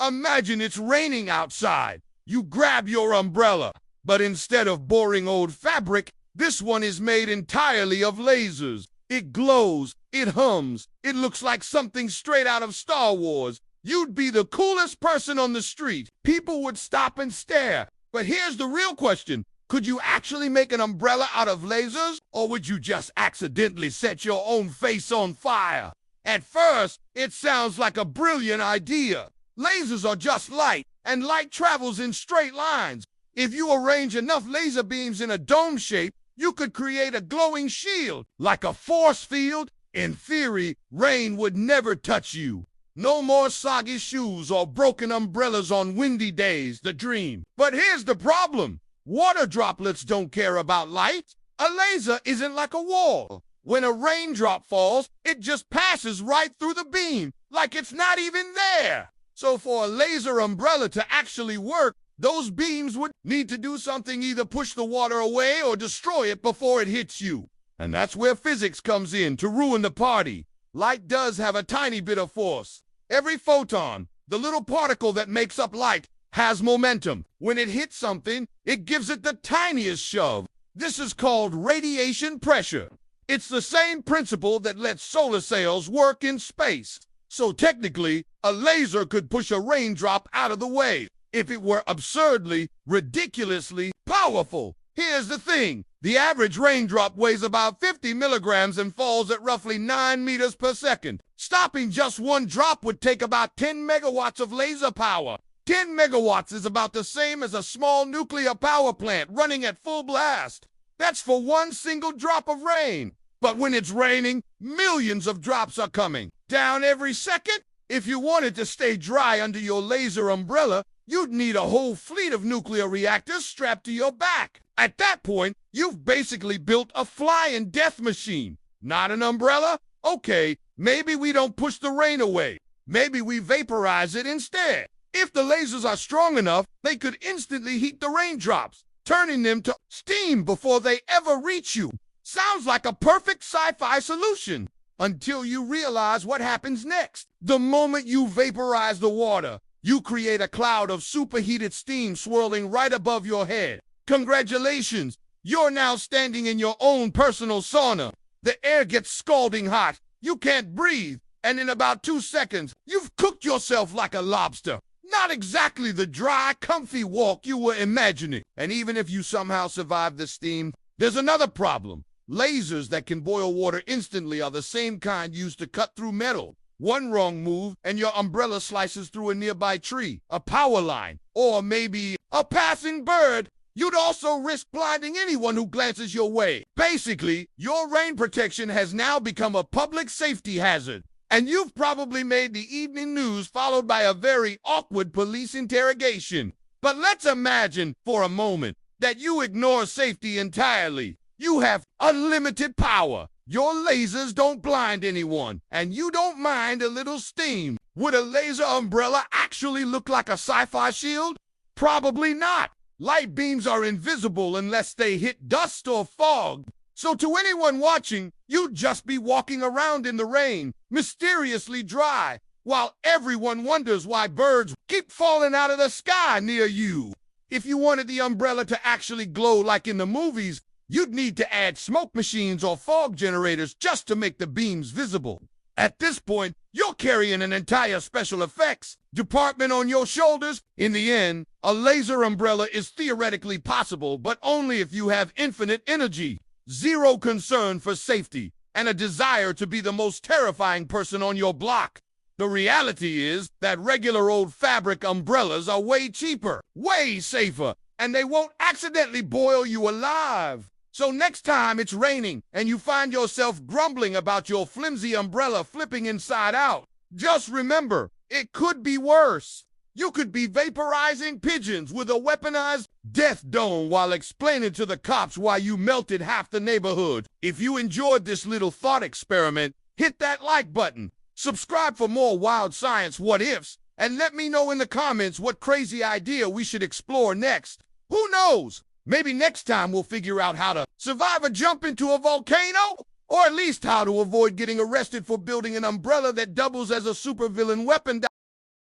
Imagine it's raining outside. You grab your umbrella, but instead of boring old fabric, this one is made entirely of lasers. It glows, it hums, it looks like something straight out of Star Wars. You'd be the coolest person on the street. People would stop and stare. But here's the real question. Could you actually make an umbrella out of lasers? Or would you just accidentally set your own face on fire? At first, it sounds like a brilliant idea. Lasers are just light, and light travels in straight lines. If you arrange enough laser beams in a dome shape, you could create a glowing shield, like a force field. In theory, rain would never touch you. No more soggy shoes or broken umbrellas on windy days, the dream. But here's the problem. Water droplets don't care about light. A laser isn't like a wall. When a raindrop falls, it just passes right through the beam, like it's not even there. So for a laser umbrella to actually work, those beams would need to do something, either push the water away or destroy it before it hits you. And that's where physics comes in to ruin the party. Light does have a tiny bit of force. Every photon, the little particle that makes up light, has momentum. When it hits something, it gives it the tiniest shove. This is called radiation pressure. It's the same principle that lets solar sails work in space. So technically, a laser could push a raindrop out of the way if it were absurdly, ridiculously powerful. Here's the thing. The average raindrop weighs about 50 milligrams and falls at roughly 9 meters per second. Stopping just one drop would take about 10 megawatts of laser power. 10 megawatts is about the same as a small nuclear power plant running at full blast. That's for one single drop of rain. But when it's raining, millions of drops are coming down every second. If you wanted to stay dry under your laser umbrella, you'd need a whole fleet of nuclear reactors strapped to your back. At that point, you've basically built a flying death machine. Not an umbrella? Okay, maybe we don't push the rain away. Maybe we vaporize it instead. If the lasers are strong enough, they could instantly heat the raindrops, turning them to steam before they ever reach you. Sounds like a perfect sci-fi solution. Until you realize what happens next. The moment you vaporize the water, you create a cloud of superheated steam swirling right above your head. Congratulations, you're now standing in your own personal sauna. The air gets scalding hot, you can't breathe, and in about 2 seconds, you've cooked yourself like a lobster. Not exactly the dry, comfy walk you were imagining. And even if you somehow survive the steam, there's another problem. Lasers that can boil water instantly are the same kind used to cut through metal. One wrong move, and your umbrella slices through a nearby tree, a power line, or maybe a passing bird. You'd also risk blinding anyone who glances your way. Basically, your rain protection has now become a public safety hazard. And you've probably made the evening news, followed by a very awkward police interrogation. But let's imagine for a moment that you ignore safety entirely. You have unlimited power. Your lasers don't blind anyone, and you don't mind a little steam. Would a laser umbrella actually look like a sci-fi shield? Probably not. Light beams are invisible unless they hit dust or fog. So to anyone watching, you'd just be walking around in the rain, mysteriously dry, while everyone wonders why birds keep falling out of the sky near you. If you wanted the umbrella to actually glow like in the movies, you'd need to add smoke machines or fog generators just to make the beams visible. At this point, you're carrying an entire special effects department on your shoulders. In the end, a laser umbrella is theoretically possible, but only if you have infinite energy, zero concern for safety, and a desire to be the most terrifying person on your block. The reality is that regular old fabric umbrellas are way cheaper, way safer, and they won't accidentally boil you alive. So next time it's raining and you find yourself grumbling about your flimsy umbrella flipping inside out, just remember, it could be worse. You could be vaporizing pigeons with a weaponized death dome while explaining to the cops why you melted half the neighborhood. If you enjoyed this little thought experiment, hit that like button, subscribe for more wild science what-ifs, and let me know in the comments what crazy idea we should explore next. Who knows? Maybe next time we'll figure out how to survive a jump into a volcano, or at least how to avoid getting arrested for building an umbrella that doubles as a supervillain weapon.